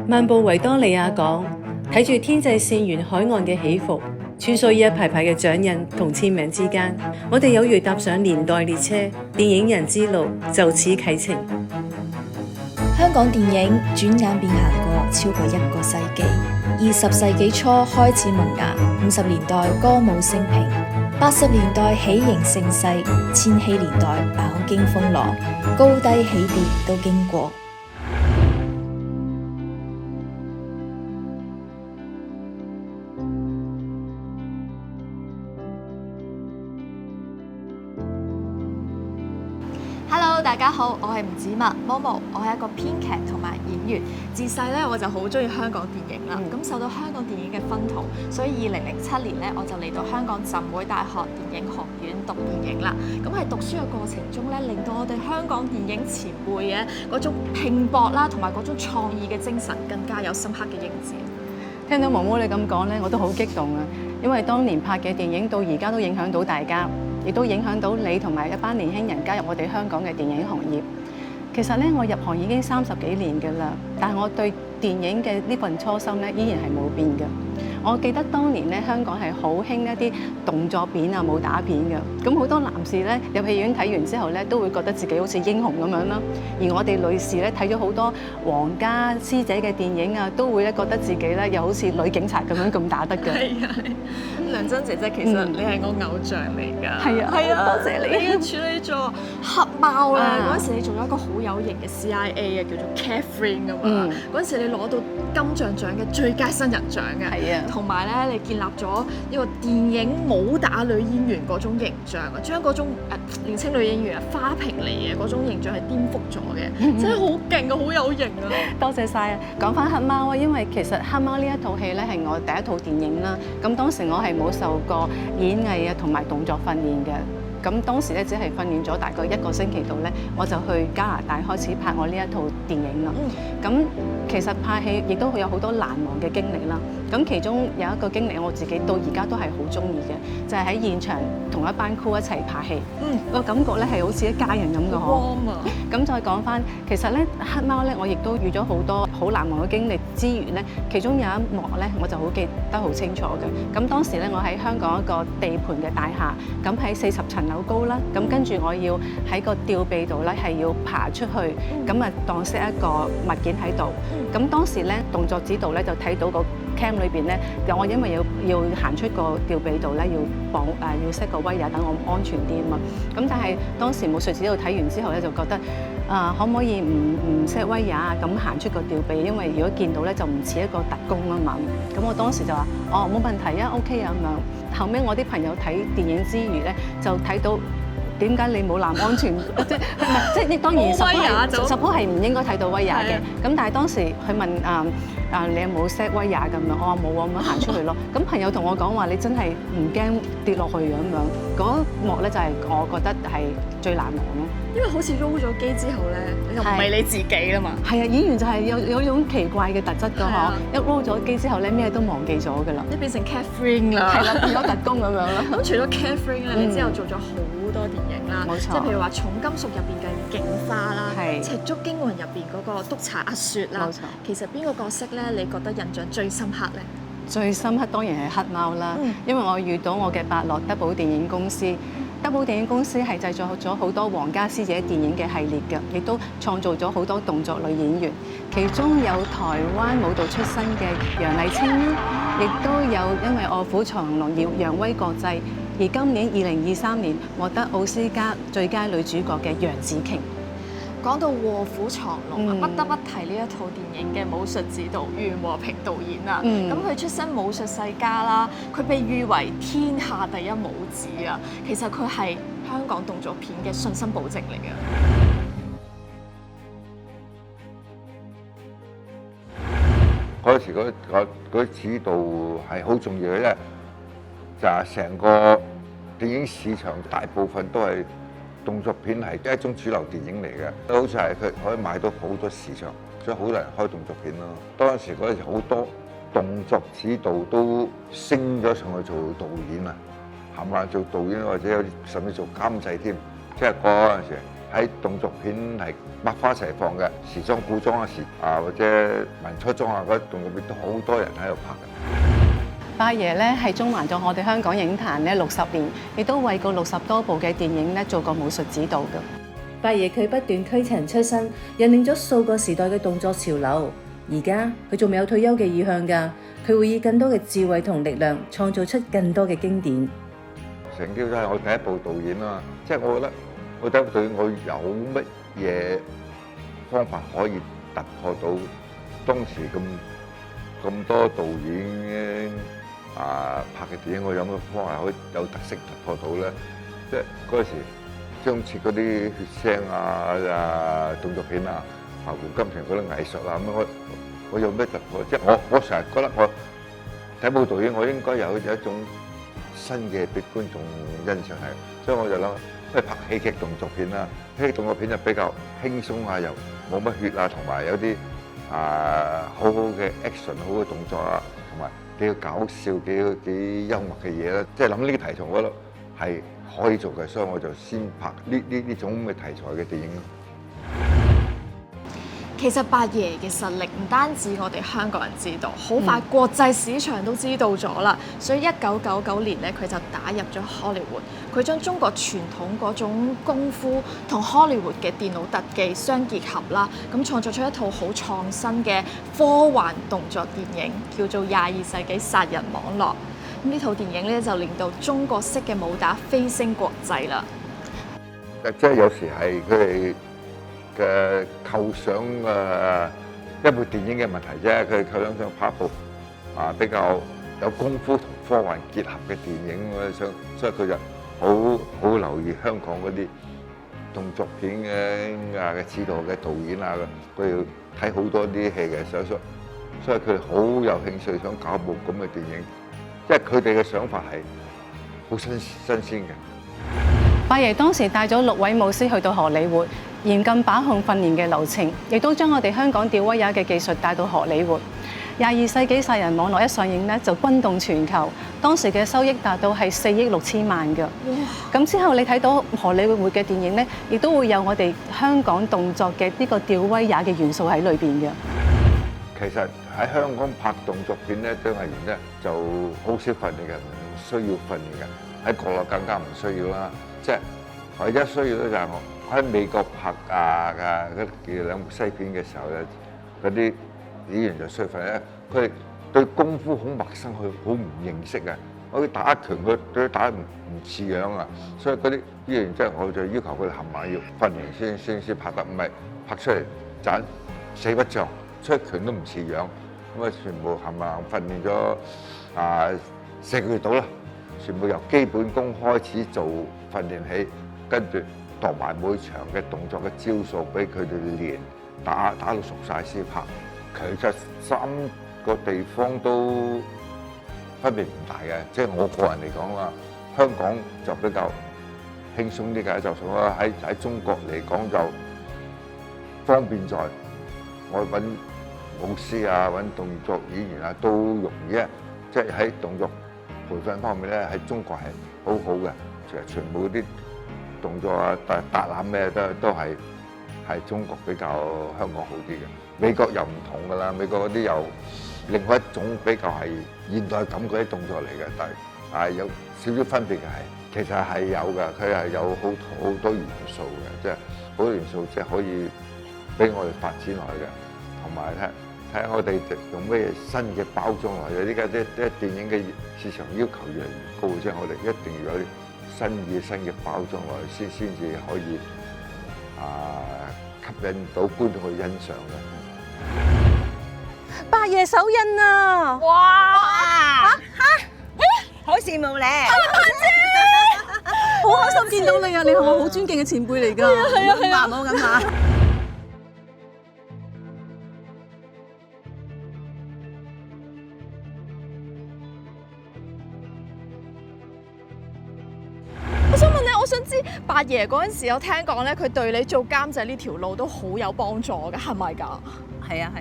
漫步維多利亞港，睇住天際線沿海岸嘅起伏，穿梭於一排排嘅掌印同簽名之間，我哋有如踏上年代列車，電影人之路就此啟程。香港電影轉眼便行過超過1個世紀，20世紀初開始萌芽，50年代歌舞升平，80年代喜形盛世，1000年代飽經風浪，高低起跌都經過。Hello， 大家好，我係吳子墨 Momo， 我係一個編劇同埋演員。自細咧我就好中意香港電影啦，咁受到香港電影嘅薰陶，所以2007年咧我就嚟到香港浸會大學電影學院讀電影啦。咁喺讀書嘅過程中咧，令到我哋香港電影前輩嘅嗰種拼搏啦，同埋嗰種創意嘅精神，更加有深刻嘅影子。聽到毛毛你咁講咧，我都好激動啊！因為當年拍嘅電影到而家都影響到大家，亦都影響到你同埋一班年輕人加入我哋香港嘅電影行業。其實咧，我入行已經30幾年㗎啦，但係我對電影嘅呢份初心咧，依然係冇變嘅。我記得當年咧，香港係好興一啲動作片啊、武打片嘅。咁好多男士咧入戲院睇完之後咧，都會覺得自己好似英雄咁樣啦。而我哋女士咧睇咗好多皇家師姐嘅電影啊，都會咧覺得自己咧又好似女警察咁樣咁打得嘅。係啊，梁真姐姐其實你係我偶像嚟㗎。係啊，係啊，多謝你。你嘅處女座黑貓咧，嗰陣時你做咗一個好有型嘅 CIA 啊，叫做 Catherine 㗎嘛。嗰陣時你攞到金像獎嘅最佳新人獎嘅。係啊。同埋咧，你建立咗呢個電影武打女演員嗰種形象啊，將嗰種年輕女演員啊花瓶嚟嘅嗰種形象係顛覆咗嘅，真係好勁啊，好有型啊！多謝晒啊！講翻黑貓啊，因為其實黑貓呢一套戲咧係我第一套電影啦。咁當時我係冇受過演藝啊同埋動作訓練嘅。咁當時咧只係訓練咗大概1個星期度咧，我就去加拿大開始拍我呢一套電影啦。咁其實拍戲亦都會有好多難忘嘅經歷啦。咁其中有一個經歷我自己到而家都係好中意嘅，就係喺現場同一班 crew 一齊拍戲。個感覺咧係好似一家人咁嘅呵。咁再講翻，其實咧黑貓咧我亦都遇咗好多好難忘嘅經歷之餘咧，其中有一幕咧我就好記得好清楚嘅。咁當時咧我喺香港一個地盤嘅大廈，咁喺40層樓高啦，咁跟住我要喺個吊臂度咧係要爬出去，咁啊當識一個物件喺度。咁當時咧動作指導咧就睇到個 cam 裏邊咧，我因為要行出個吊臂度咧，要綁要 set 個威亞等我安全啲啊嘛。咁但係當時武術指導睇完之後咧，就覺得可唔可以唔 set 威亞咁行出個吊臂？因為如果見到咧就唔似一個特工啊嘛。咁我當時就話冇問題啊 ，OK 啊咁樣。後尾我啲朋友睇電影之餘咧，就睇到點解你冇攬安全？即係你當然suppose係唔應該睇到威亞嘅。咁但係當時佢問你有冇 set 威亞咁樣？我話冇啊，咁樣行出去咯。咁朋友同我講話，你真係唔驚跌落去嘅咁樣。嗰幕咧就係我覺得係最難忘咯。因為好似 roll 咗機之後咧，你就唔係你自己啦嘛。係啊，演員就係有種奇怪嘅特質㗎嗬。一 roll 咗機之後咧，咩都忘記咗㗎啦。你變成 Catherine 啦。係啦，變咗特工咁樣啦。咁除咗 Catherine 咧，你之後做咗好多電影啦。冇錯。即係譬如話《重金屬》入邊嘅警花啦，《赤燭驚魂》入邊嗰個督察阿雪啦。冇錯。其實邊個角色咧，你覺得印象最深刻咧？最深刻當然係黑貓啦，因為我遇到我嘅伯樂德寶電影公司。德寶電影公司係製作咗好多皇家師姐電影嘅系列嘅，亦都創造咗好多動作女演員，其中有台灣舞蹈出身嘅楊麗菁啦，亦都有因為《臥虎藏龍》而揚威國際，而今年2023年獲得奧斯卡最佳女主角嘅楊紫瓊。講到《臥虎藏龍》不得不提呢一套電影嘅武術指導袁和平導演啦。咁佢出身武術世家啦，佢被譽為天下第一武指啊。其實佢係香港動作片嘅信心保證嚟嘅。嗰時嗰指導係好重要嘅，因為就係成個電影市場大部分都係動作片係一種主流電影嚟嘅，好似係佢可以買到好多市場，所以好多人開動作片咯。當時嗰陣時好多動作指導都升咗上去做導演啊，冚唪唥做導演或者有啲甚至做監製添。即係嗰陣時喺動作片係百花齊放嘅，時裝、古裝啊，或者民初裝啊，嗰啲動作片都好多人喺度拍嘅。八爺咧係中環咗我哋香港影壇咧60年，亦都為過60多部嘅電影咧做過武術指導嘅。八爺佢不斷推陳出新，引領咗數個時代嘅動作潮流。而家佢仲未有退休嘅意向㗎，佢會以更多嘅智慧同力量，創造出更多嘅經典。成叫都係我第一部導演啊，即係我覺得我第一部導演我有乜嘢方法可以突破到當時咁多導演拍嘅電影，我有乜方法可以有特色突破到咧？即係嗰時張徹嗰啲血腥動作片啊，胡金銓嗰啲藝術啊，咁我有咩突破？即係我成日覺得我第一部導演我應該有一種新嘅俾觀眾欣賞係，所以我就諗，不如拍喜劇動作片啦。喜劇動作片就比較輕鬆啊，又冇乜血啊，同埋有啲好好嘅 action， 好嘅動作啊，同埋幾搞笑、幾幽默嘅嘢啦。即係諗呢個題材，我覺得係可以做嘅，所以我就先拍呢種咁嘅題材嘅電影咯。其實八爺嘅實力唔單止我哋香港人知道，好快國際市場都知道咗啦。所以1999年咧，佢就打入咗荷里活，佢將中國傳統嗰種功夫同荷里活嘅電腦特技相結合啦，咁創作出一套好創新嘅科幻動作電影，叫做《22世紀殺人網絡》。咁呢套電影咧就令到中國式嘅武打飛升國際啦。即係有時係佢哋嘅構想一部電影嘅問題啫，佢哋構想拍一部比較有功夫同科幻結合嘅電影，所以佢就好留意香港嗰啲動作片嘅指導嘅導演啊，佢要睇好多啲戲嘅，所以佢哋好有興趣想搞部咁嘅電影，即係佢哋嘅想法係好新鮮嘅。八爺當時帶咗6位武師去到荷里活，嚴禁把控訓練嘅流程，亦都將我哋香港吊威亞嘅技術帶到荷里活。22世紀殺人網絡一上映呢，就轟動全球，當時嘅收益達到係4億6千萬㗎。咁之後你睇到荷里活嘅電影呢，亦都會有我哋香港動作嘅呢個吊威亞嘅元素喺裏邊嘅。其實喺香港拍動作片咧，張藝賢咧就好少訓練嘅，唔需要訓練嘅。喺國內更加唔需要啦。即係唯一需要咧就係我喺美國拍嗰2部西片嘅時候咧，嗰啲演員就需要訓練咧。佢哋對功夫好陌生，佢好唔認識啊。我哋打拳佢打唔似樣啊，所以嗰啲演員即係我就要求佢哋冚唪唥要訓練先拍得，唔係拍出嚟盞死不像。出拳都唔似樣，咁全部冚唪唥訓練咗4個月到啦，全部由基本功開始做訓練起，跟住度埋每場嘅動作嘅招數俾佢哋練，打到熟晒先拍。其實3個地方都分別唔大嘅，即係我個人嚟講啦，香港就比較輕鬆啲嘅，就算啦喺中國嚟講就方便在我揾武師啊，揾動作演員啊都容易啊！即係喺動作培訓方面咧，喺中國係好好嘅，其實全部啲動作啊、打攬咩都係中國比較香港好啲嘅。美國又唔同㗎啦，美國嗰啲又另外一種比較係現代感嗰啲動作嚟嘅，但係有少少分別嘅係，其實係有㗎，佢係有好多元素嘅，即係好多元素即係可以俾我哋發展落去嘅。同埋睇下我哋用咩新嘅包裝落去。依家啲電影嘅市場要求越嚟越高，即係我哋一定要有啲新嘅包裝落去，先至可以吸引到觀眾去欣賞嘅。八爺手印啊！哇！好羨慕咧！好開心見到你啊！你係我好尊敬嘅前輩嚟㗎。係啊，唔好咁話。我想知八爺嗰陣時有聽講咧，佢對你做監製呢條路都好有幫助㗎，係咪㗎？係啊。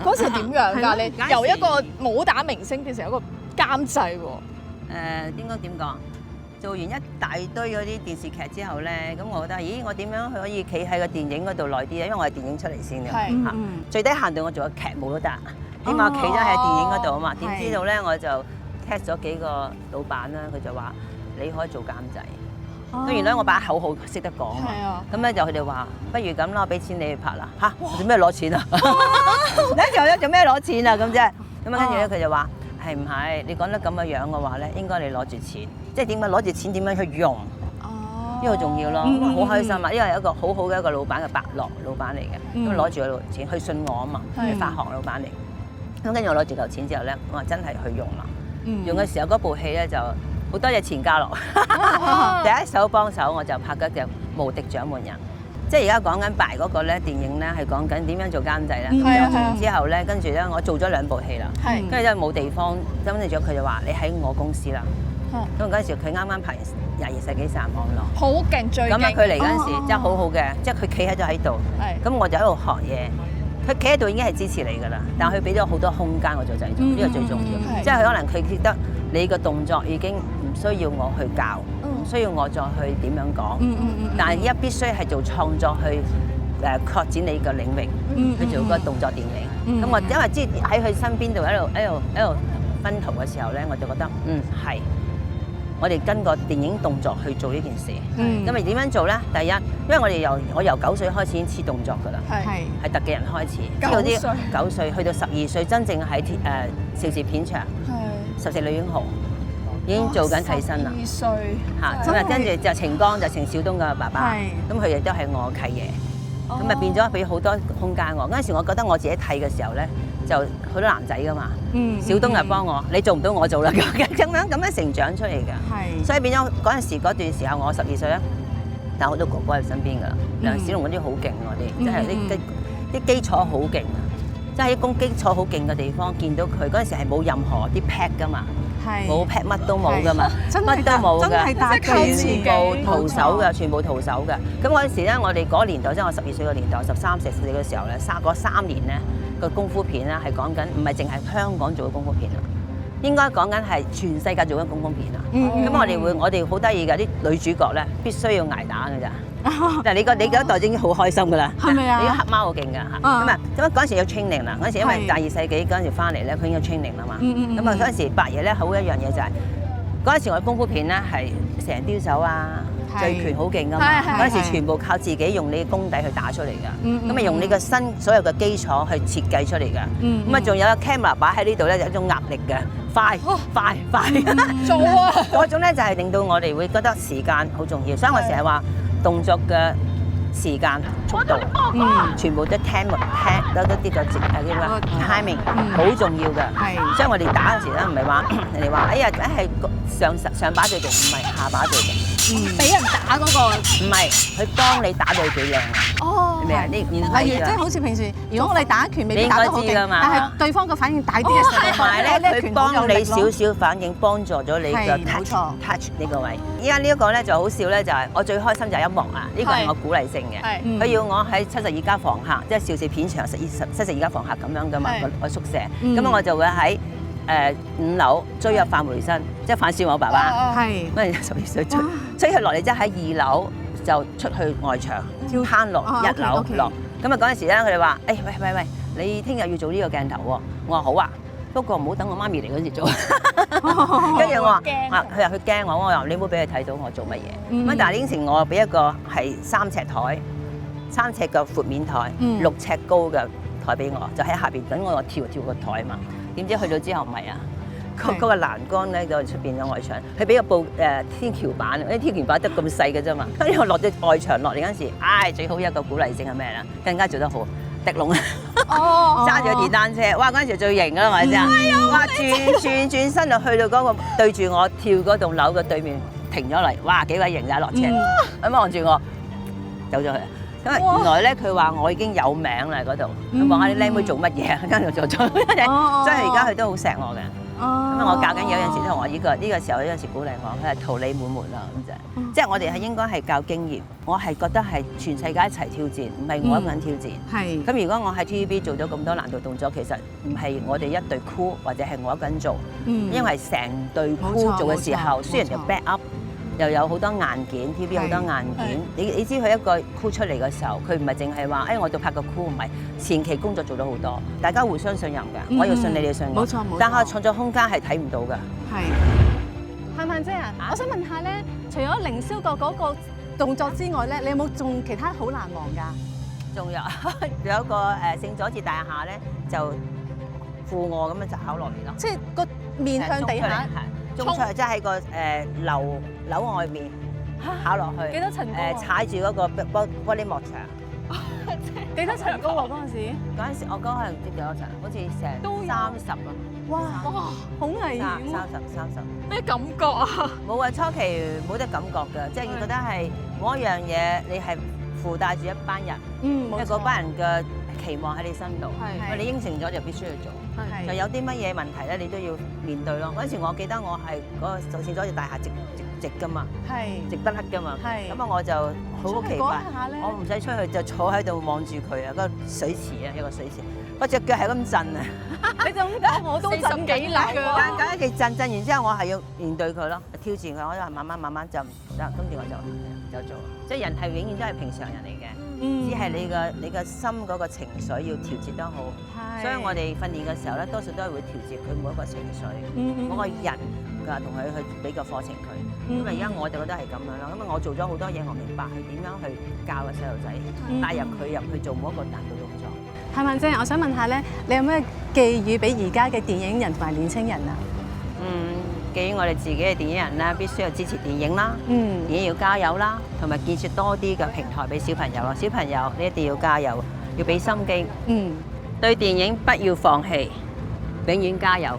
嗰時點樣㗎？你由一個武打明星變成一個監製喎。應該點講？做完一大堆嗰啲電視劇之後咧，咁我覺得，咦，我點樣可以企喺個電影嗰度耐啲啊？因為我係電影出嚟先嘅，係嚇最低限度我做個劇務都得，起碼我企咗喺電影嗰度啊嘛。點知道咧，我就 test 咗幾個老闆啦，佢就話你可以做監製。咁原來我把口好識得講啊嘛，咁咧就佢哋話不如咁啦，我俾錢你去拍啦嚇，做咩攞錢啊？你做咩攞錢啊？咁啫，咁啊跟住咧佢就話係唔係？你講得咁嘅樣嘅話咧，應該你攞住錢，即係點解攞住錢點樣去用？呢個重要咯，好開心啊！因為有一個好好嘅一個老闆嘅伯樂老闆嚟嘅，咁攞住個錢，佢信我啊嘛，係發行老闆嚟。咁跟住我攞住嚿錢之後咧，我話真係去用啦。用嘅時候嗰部戲咧就好多謝錢嘉樂，第一手幫手我就拍嗰隻《無敵獎門人》，即係而家講緊白嗰個咧電影咧係講緊點樣做監製咧。做完之後咧，跟住咧我做咗2部戲啦，跟住因為冇地方，跟住咗佢就話你喺我公司啦。咁嗰陣時佢啱啱拍完22世紀殺人網絡，好勁最勁。咁啊佢嚟嗰陣時真係好好嘅，即係佢企喺度，咁我就喺度學嘢。佢企喺度已經係支持你㗎啦，但係佢俾咗好多空間我做製作，呢個最重要。即係佢可能佢覺得你個動作已經唔需要我去教，唔需要我再去點樣講。但係而家必須係做創作去擴展你個領域，去做個動作電影。咁我因為知喺佢身邊度喺度分圖嘅時候咧，我就覺得係。我哋跟個電影動作去做呢件事，咁咪點樣做咧？第一，因為我由9歲開始已經黐動作㗎啦，係特技人開始，知道啲9歲去到12歲，真正喺邵氏片場《十四女英雄》已經做緊替身啦。12歲嚇，咁啊跟住就程剛就程小東嘅爸爸，咁佢亦都係我契爺，咁咪變咗俾好多空間我。嗰陣時我覺得我自己替嘅時候咧，就好多男仔㗎嘛，小東就幫我，你做唔到我做啦，咁樣成長出嚟㗎，所以變咗嗰陣時嗰段時候我12歲咧，但係好多哥哥喺身邊㗎啦，梁小龍嗰啲好勁我哋，真係啲基礎好勁啊，即係喺基礎好勁嘅地方見到佢嗰陣時係冇任何啲 pad 㗎嘛，冇 pad 乜都冇㗎嘛，乜都冇㗎，全部徒手㗎，全部徒手㗎。咁嗰陣時咧，我哋嗰年代即係我12歲嘅年代，13、14嘅時候咧，嗰3年咧。個功夫片啦，係講緊唔係淨係香港做嘅功夫片啦，應該講緊係全世界做嘅功夫片啦。咁我哋好得意㗎，啲女主角咧必須要捱打㗎咋。但係你嗰代已經好開心㗎啦，係咪啊？你黑貓好勁㗎嚇。咁嗰陣時有 training 啦，嗰陣時因為第2世紀嗰陣時翻嚟咧，佢已經有 training 啦嘛。咁啊嗰陣時伯爺咧好一樣嘢就係嗰陣時我哋功夫片咧係成雕手啊。醉拳好勁㗎嘛！嗰陣時全部靠自己用你嘅功底去打出嚟㗎，咁啊用你個身所有嘅基礎去設計出嚟㗎，咁啊仲有個 camera 擺喺呢度咧，有一種壓力嘅，快做啊！嗰種咧就係令到我哋會覺得時間好重要，所以我成日話動作嘅時間、速度，全部都聽嗰啲個timing 好重要嘅。所以我哋打嗰時咧唔係話人哋話哎呀係上把最勁，唔係下把最勁。俾人打嗰個唔係，佢幫你打到幾靚啊！哦，係咪啊？例如即係好似平時，如果我哋打拳未必打得好勁，但係對方個反應大啲嘅時候，同埋咧佢幫你少少反應，幫助咗你嘅 touch 呢個位。依家呢一個咧就好笑咧，就係我最開心就係一幕啊！呢個係我鼓勵性嘅。佢要我喺72家房客，即係邵氏片場72家房客咁樣噶嘛個宿舍。咁我就會喺5樓追入范梅生，即係范少我爸爸。係嗰陣12歲追佢落嚟，即係喺2樓就出去外場攤落1樓落。咁啊嗰陣時咧，佢哋話：誒喂，你聽日要做呢個鏡頭喎。我話好啊，不過唔好等我媽咪嚟嗰時做。跟住我話：佢話佢驚我，我話你唔好俾佢睇到我做乜嘢。咁但係應承我俾一個係3尺台，3尺嘅闊面台，6尺高嘅台俾我，就喺下邊等我跳個台嘛。點知去到之後唔係啊！嗰個欄杆咧就出邊嘅外牆，佢俾個布天橋板，啲天橋板得咁細嘅啫嘛。跟住我落咗外牆落嚟嗰陣時，最好一個鼓勵性係咩咧？更加做得好，迪龍揸住個電單車，哇！嗰陣時最型啦，係咪先？哇！轉身就去到嗰個對住我跳嗰棟樓嘅對面停咗嚟，哇！幾鬼型㗎落車，咁望住我走咗去。咁原來咧，佢話我已經有名啦嗰度，佢望下啲靚妹做乜嘢，跟住做咗，所以而家佢都好錫我嘅。咁我教緊有陣時都同我呢個時候有陣時鼓勵我，佢係桃李滿門啦咁就，即係我哋係應該係教經驗。我係覺得係全世界一齊挑戰，唔係我一個人挑戰。係。咁如果我喺 TVB 做咗咁多難度動作，其實唔係我哋一隊 crew 或者係我一個人做，因為成隊 crew 做嘅時候，雖然就 back up。又有好多硬件 ，TV 好多硬件。你知佢一個 crew 出嚟嘅時候，佢唔係淨係話，我度拍個 crew，唔係前期工作做得好多，大家互相信任嘅，我要信你，你信我。冇錯冇錯。但係創作空間係睇唔到㗎。係。盼盼姐啊，我想問下咧，除咗凌霄閣嗰個動作之外咧，你有冇仲其他好難忘㗎？仲有有一個聖佐治大廈咧，就附卧咁樣就考落嚟咯。即係個面向地下，衝出嚟即係喺個樓外面考落去。幾多層高？踩住嗰個玻璃幕牆。幾多層高啊？嗰陣時？嗰陣時我嗰係唔知幾多層，好似成30啊！哇，好危險啊！30咩感覺啊？冇啊，初期冇得感覺㗎，即係覺得係冇一樣嘢你係附帶住一班人，因為嗰班人嘅期望喺你身度，你應承咗就必須要做，就有啲乜嘢問題咧，你都要面對咯。嗰陣時我記得我係嗰個聖佐治大廈直㗎嘛，直不甩㗎嘛，咁啊我就好奇怪，我唔使出去就坐喺度望住佢啊，個水池啊，一個水池，我隻腳係咁震啊！你就咁講我都震幾力㗎，咁佢震完之後，我係要面對佢咯，挑戰佢，我就慢慢就唔得，跟住我就做，即係人係永遠都係平常人嚟嘅。只係你個心嗰個情緒要調節得好，所以我哋訓練嘅時候咧，多數都係會調節佢每一個情緒，嗰個人㗎，同佢去俾個課程佢。咁啊，而家我就覺得係咁樣啦。咁啊，我做咗好多嘢，我明白係點樣去教個細路仔，帶入佢入去做每一個難度動作。盼盼姐，我想問下咧，你有咩寄語俾而家嘅電影人同埋年青人啊？寄予我哋自己嘅電影人啦，必須要支持電影啦，電影要加油啦，同埋建設多啲嘅平台俾小朋友咯。小朋友你一定要加油，要俾心機，對電影不要放棄，永遠加油。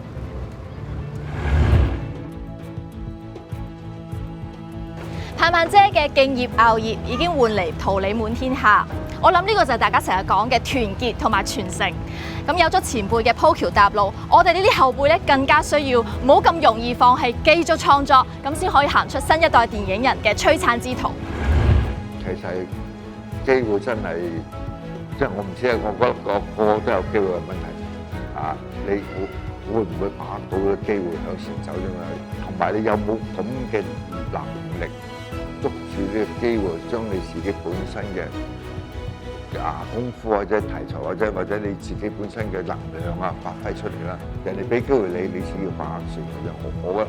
盼盼姐嘅敬業熬業已經換嚟桃李滿天下。我諗呢個就係大家成日講嘅團結同埋傳承。咁有咗前輩嘅鋪橋搭路，我哋呢啲後輩咧更加需要唔好咁容易放棄，繼續創作，咁先可以行出新一代電影人嘅璀璨之途。其實機會真係，即係我唔知啊，我覺得個個都有機會嘅問題啊！你會唔會把握到個機會向前走啫嘛？同埋你有冇咁嘅能力捉住呢個機會，將你自己本身嘅功夫或者題材或者你自己本身嘅能量啊發揮出嚟啦，人哋俾機會你，你自己要把握住嘅。我覺得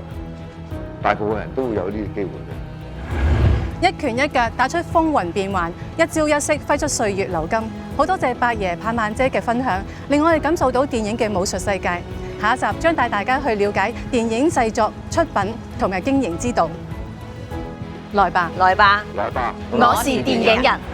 大部分人都會有呢啲機會嘅。一拳一腳打出風雲變幻，一招一式揮出歲月流金。好多謝伯爺盼盼姐嘅分享，令我哋感受到電影嘅武術世界。下一集將帶大家去了解電影製作、出品同埋經營之道。來吧，來吧，來吧，我是電影人。